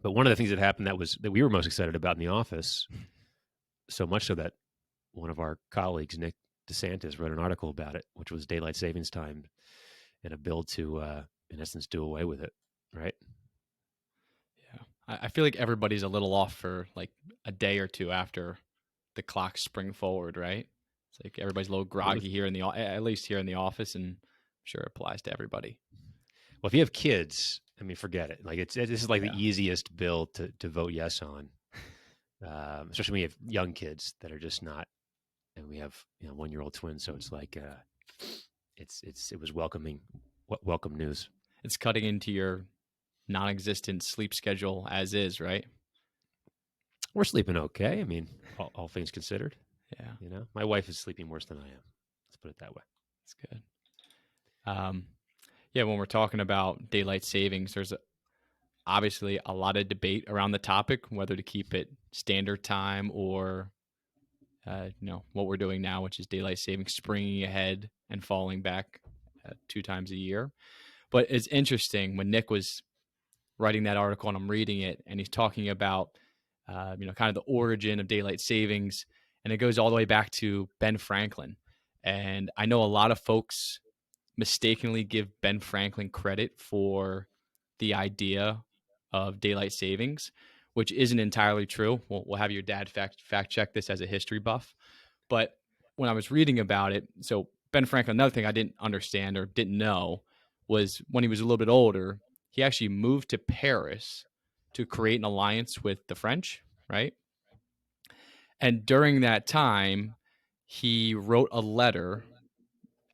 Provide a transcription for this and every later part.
But one of the things that happened that we were most excited about in the office, so much so that one of our colleagues, Nick DeSantis, wrote an article about it, which was daylight savings time and a bill to, in essence, do away with it, right? Yeah. I feel like everybody's a little off for like a day or two after the clocks spring forward, right? It's like everybody's a little groggy here at least here in the office, and I'm sure it applies to everybody. Well, if you have kids, I mean, forget it. Like this is like Yeah. the easiest bill to vote yes on, especially when you have young kids that are just not. And we have 1-year-old twins, so it's like it was welcome news. It's cutting into your non-existent sleep schedule as is, right? We're sleeping okay. I mean, all things considered. Yeah, My wife is sleeping worse than I am. Let's put it that way. that's good. Yeah, when we're talking about daylight savings, there's obviously a lot of debate around the topic, whether to keep it standard time or, what we're doing now, which is daylight savings, springing ahead and falling back 2 times a year. But it's interesting when Nick was writing that article and I'm reading it, and he's talking about, kind of the origin of daylight savings, and it goes all the way back to Ben Franklin. And I know a lot of folks mistakenly give Ben Franklin credit for the idea of daylight savings, which isn't entirely true. We'll have your dad fact check this as a history buff. But when I was reading about it, so Ben Franklin, another thing I didn't understand or didn't know was when he was a little bit older, he actually moved to Paris to create an alliance with the French, right? And during that time, he wrote a letter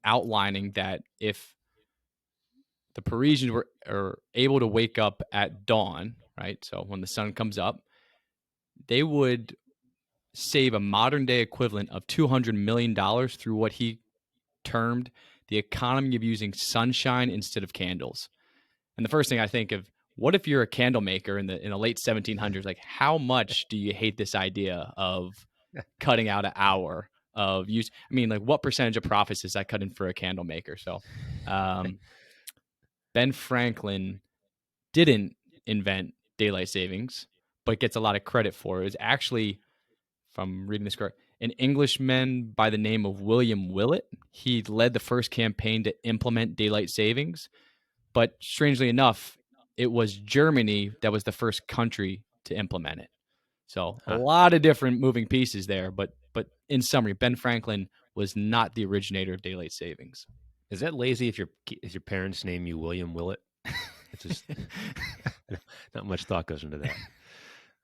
outlining that if the Parisians are able to wake up at dawn, right? So when the sun comes up, they would save a modern day equivalent of $200 million through what he termed the economy of using sunshine instead of candles. And the first thing I think of, what if you're a candle maker in the late 1700s? Like, how much do you hate this idea of cutting out an hour of use? I mean, like, what percentage of profits is that cutting for a candle maker? So, Ben Franklin didn't invent daylight savings, but gets a lot of credit for it. Is actually, if I'm reading this correct, an Englishman by the name of William Willett. He led the first campaign to implement daylight savings, but strangely enough, it was Germany that was the first country to implement it. So a lot of different moving pieces there, but in summary, Ben Franklin was not the originator of daylight savings. Is that lazy if your parents name you William Willett? It's just not much thought goes into that.